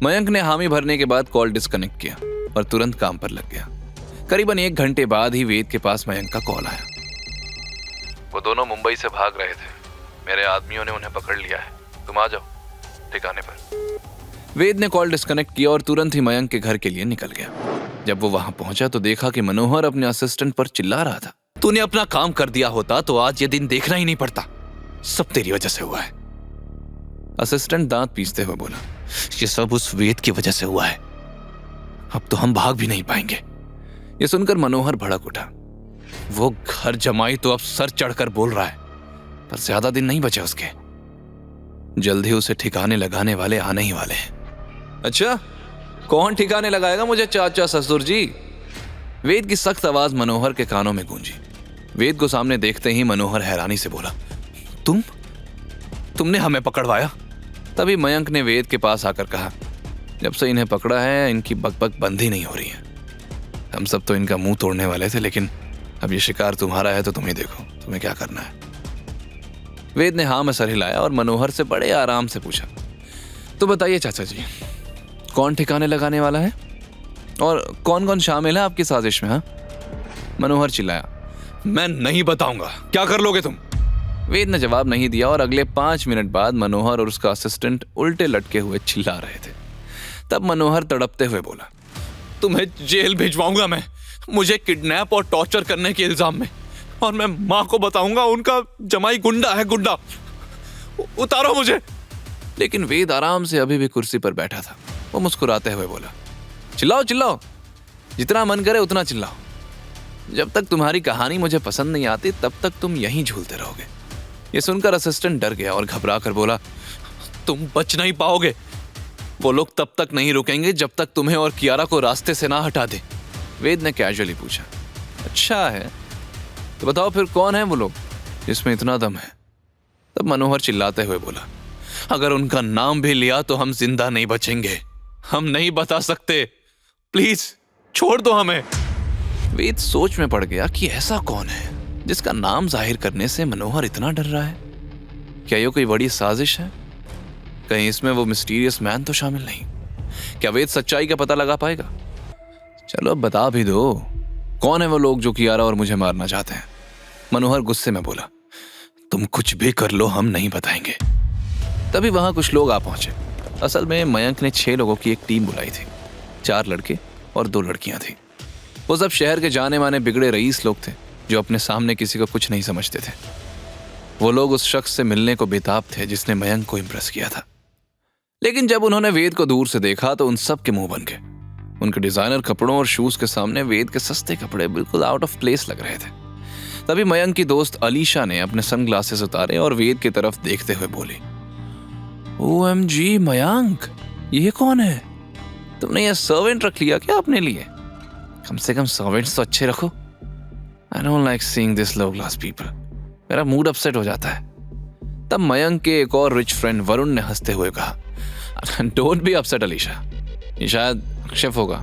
मयंक ने हामी भरने के बाद कॉल डिस्कनेक्ट किया और तुरंत काम पर लग गया। करीबन 1 घंटे बाद ही वेद के पास मयंक का कॉल आया। वो दोनों मुंबई से भाग रहे थे, मेरे आदमियों ने उन्हें पकड़ लिया है, तुम आ जाओ ठिकाने पर। वेद ने कॉल डिस्कनेक्ट किया और तुरंत ही मयंक के घर के लिए निकल गया। जब वो वहां पहुंचा तो देखा कि मनोहर अपने असिस्टेंट पर चिल्ला रहा था। तूने अपना काम कर दिया होता तो आज ये दिन देखना ही नहीं पड़ता, सब तेरी वजह से हुआ है। असिस्टेंट दांत पीसते हुए बोला, ये सब उस वेद की वजह से हुआ है, अब तो हम भाग भी नहीं पाएंगे। ये सुनकर मनोहर भड़क उठा। वो घर जमाई तो अब सर चढ़कर बोल रहा है, पर ज्यादा दिन नहीं बचे उसके, जल्द ही उसे ठिकाने लगाने वाले आने ही वाले हैं। अच्छा, कौन ठिकाने लगाएगा मुझे चाचा ससुर जी? वेद की सख्त आवाज मनोहर के कानों में गूंजी। वेद को सामने देखते ही मनोहर हैरानी से बोला, तुमने हमें पकड़वाया? तभी मयंक ने वेद के पास आकर कहा, जब से इन्हें पकड़ा है इनकी बकबक बंद ही नहीं हो रही है। हम सब तो इनका मुंह तोड़ने वाले थे, लेकिन अब ये शिकार तुम्हारा है तो तुम ही देखो तुम्हें क्या करना है। वेद ने हाँ में सर हिलाया और मनोहर से बड़े आराम से पूछा, तो बताइए चाचा जी, कौन ठिकाने लगाने वाला है और कौन कौन शामिल है आपकी साजिश में? हाँ, मनोहर चिल्लाया, मैं नहीं बताऊंगा, क्या कर लोगे तुम? वेद ने जवाब नहीं दिया और अगले 5 मिनट बाद मनोहर और उसका असिस्टेंट उल्टे लटके हुए चिल्ला रहे थे। तब मनोहर तड़पते हुए बोला, तुम्हें जेल भिजवाऊंगा मैं, मुझे किडनैप और टॉर्चर करने के इल्जाम में, और मैं मां को बताऊंगा उनका जमाई गुंडा है, गुंडा, उतारो मुझे। लेकिन वेद आराम से अभी भी कुर्सी पर बैठा था। वो मुस्कुराते हुए बोला, चिल्लाओ चिल्लाओ, जितना मन करे उतना चिल्लाओ, जब तक तुम्हारी कहानी मुझे पसंद नहीं आती तब तक तुम यहीं झूलते रहोगे। ये सुनकर असिस्टेंट डर गया और घबरा कर बोला, तुम बच नहीं पाओगे, वो लोग तब तक नहीं रुकेंगे जब तक तुम्हें और कियारा को रास्ते से ना हटा दे। वेद ने कैजुअली पूछा, अच्छा है, तो बताओ फिर कौन है वो लोग जिसमें इतना दम है? तब मनोहर चिल्लाते हुए बोला, अगर उनका नाम भी लिया तो हम जिंदा नहीं बचेंगे, हम नहीं बता सकते, प्लीज छोड़ दो हमें। वेद सोच में पड़ गया कि ऐसा कौन है जिसका नाम जाहिर करने से मनोहर इतना डर रहा है। क्या ये कोई बड़ी साजिश है? कहीं इसमें वो मिस्टीरियस मैन तो शामिल नहीं? क्या वेद सच्चाई का पता लगा पाएगा? चलो अब बता भी दो, कौन है वो लोग जो कियारा और मुझे मारना चाहते हैं? मनोहर गुस्से में बोला, तुम कुछ भी कर लो, हम नहीं बताएंगे। तभी वहां कुछ लोग आ पहुंचे। असल में मयंक ने 6 लोगों की एक टीम बुलाई थी, 4 लड़के और 2 लड़कियां थी। वो सब शहर के जाने माने बिगड़े रईस लोग थे जो अपने सामने किसी को कुछ नहीं समझते थे। वो लोग उस शख्स से मिलने को बेताब थे जिसने मयंक को इम्प्रेस किया था। लेकिन जब उन्होंने वेद को दूर से देखा तो उन सब के मुंह बन गए। उनके डिजाइनर कपड़ों और शूज के सामने वेद के सस्ते कपड़े बिल्कुल आउट ऑफ प्लेस लग रहे थे। तभी मयंक की दोस्त अलीशा ने अपने सनग्लासेस उतारे और वेद की तरफ देखते हुए बोली, OMG मयंक, ये कौन है? तुमने ये सर्वेंट रख लिया क्या अपने लिए? कम से कम सर्वेंट्स तो अच्छे रखो। I don't like seeing this low class people. मेरा मूड अपसेट हो जाता है। तब मयंक के एक और रिच फ्रेंड वरुण ने हंसते हुए कहा, डोंट बी अपसेट अलीशा, ये शायद शेफ होगा,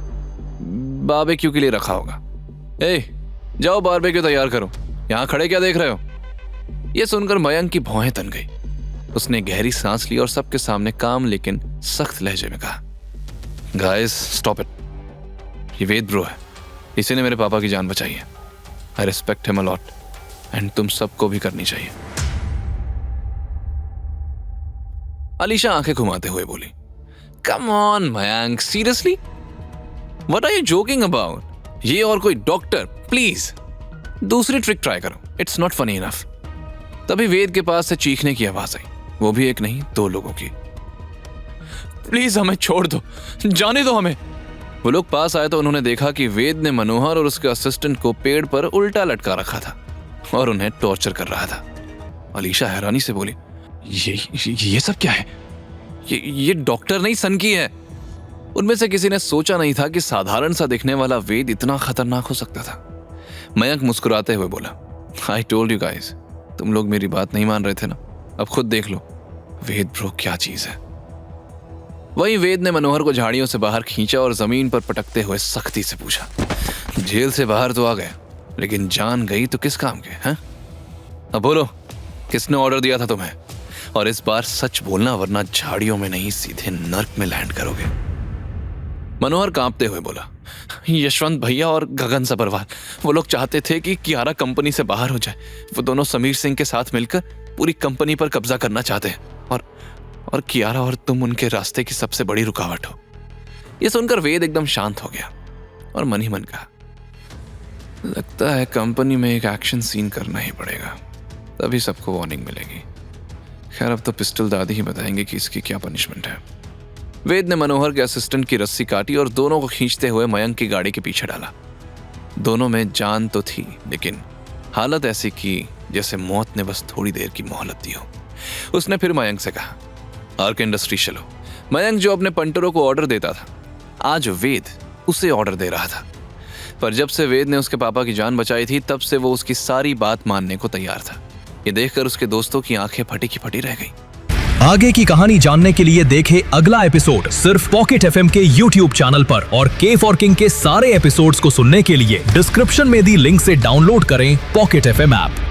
बारबेक्यू के लिए रखा होगा। ए, जाओ बारबेक्यू तैयार करो, यहाँ खड़े क्या देख रहे हो? ये सुनकर मयंक की भौहें तन गई। उसने गहरी सांस ली और सबके सामने काम लेकिन सख्त लहजे में कहा, गाइस स्टॉप इट, ये वेद ब्रो है, इसी ने मेरे पापा की जान बचाई है। I respect him a lot and तुम सबको भी करनी चाहिए। अलीशा आंखें घुमाते हुए बोली, come on Mayank, seriously, what are you joking about? ये और कोई डॉक्टर, प्लीज दूसरी ट्रिक ट्राई करो, इट्स नॉट फनी इनफ। तभी वेद के पास से चीखने की आवाज आई, वो भी एक नहीं 2 लोगों की। प्लीज हमें छोड़ दो, जाने दो हमें। वो लोग पास आए तो उन्होंने देखा कि वेद ने मनोहर और उसके असिस्टेंट को पेड़ पर उल्टा लटका रखा था और उन्हें टॉर्चर कर रहा था। अलीशा हैरानी से बोली, ये सब क्या है? ये डॉक्टर नहीं, सन की है। उनमें से किसी ने सोचा नहीं था कि साधारण सा दिखने वाला वेद इतना खतरनाक हो सकता था। मयंक मुस्कुराते हुए बोला, आई टोल्ड यू गाइस, तुम लोग मेरी बात नहीं मान रहे थे ना, अब खुद देख लो वेद ब्रो क्या चीज है। वहीं वेद ने मनोहर को झाड़ियों से बाहर खींचा और जमीन पर पटकते हुए सख्ती से पूछा, जेल से बाहर तो आ गए, लेकिन जान गई तो किस काम के हैं? अब बोलो, किसने ऑर्डर दिया था तुम्हें? और इस बार सच बोलना, वरना झाड़ियों में नहीं सीधे नर्क में लैंड करोगे। मनोहर कांपते हुए बोला, यशवंत भैया और गगन सब्रवाल, वो लोग चाहते थे कि कियारा कंपनी से बाहर हो जाए। वो दोनों समीर सिंह के साथ मिलकर पूरी कंपनी पर कब्जा करना चाहते हैं और कियारा और तुम उनके रास्ते की सबसे बड़ी रुकावट हो। यह सुनकर वेद एकदम शांत हो गया और मन ही मन कहा, लगता है कंपनी में एक एक्शन सीन करना ही पड़ेगा, तभी सबको वार्निंग मिलेगी। खैर अब तो पिस्टल दादी ही बताएंगे कि इसकी क्या पनिशमेंट है। वेद ने मनोहर के असिस्टेंट की रस्सी काटी और दोनों को खींचते हुए मयंक की गाड़ी के पीछे डाला। दोनों में जान तो थी, लेकिन हालत ऐसी की जैसे मौत ने बस थोड़ी देर की मोहलत दी हो। उसने फिर मयंक से कहा, आर्क इंडस्ट्री चलो। मयंक जो अपने पंटरों को ऑर्डर देता था, आज वेद उसे ऑर्डर दे रहा था। पर जब से वेद ने उसके पापा की जान बचाई थी, तब से वो उसकी सारी बात मानने को तैयार था। ये देखकर उसके दोस्तों की आंखें फटी की फटी रह गई। आगे की कहानी जानने के लिए देखें अगला एपिसोड सिर्फ पॉकेट एफएम के YouTube चैनल पर, और के फॉर किंग के सारे एपिसोड्स को सुनने के लिए डिस्क्रिप्शन में दी लिंक से डाउनलोड करें पॉकेट एफएम ऐप।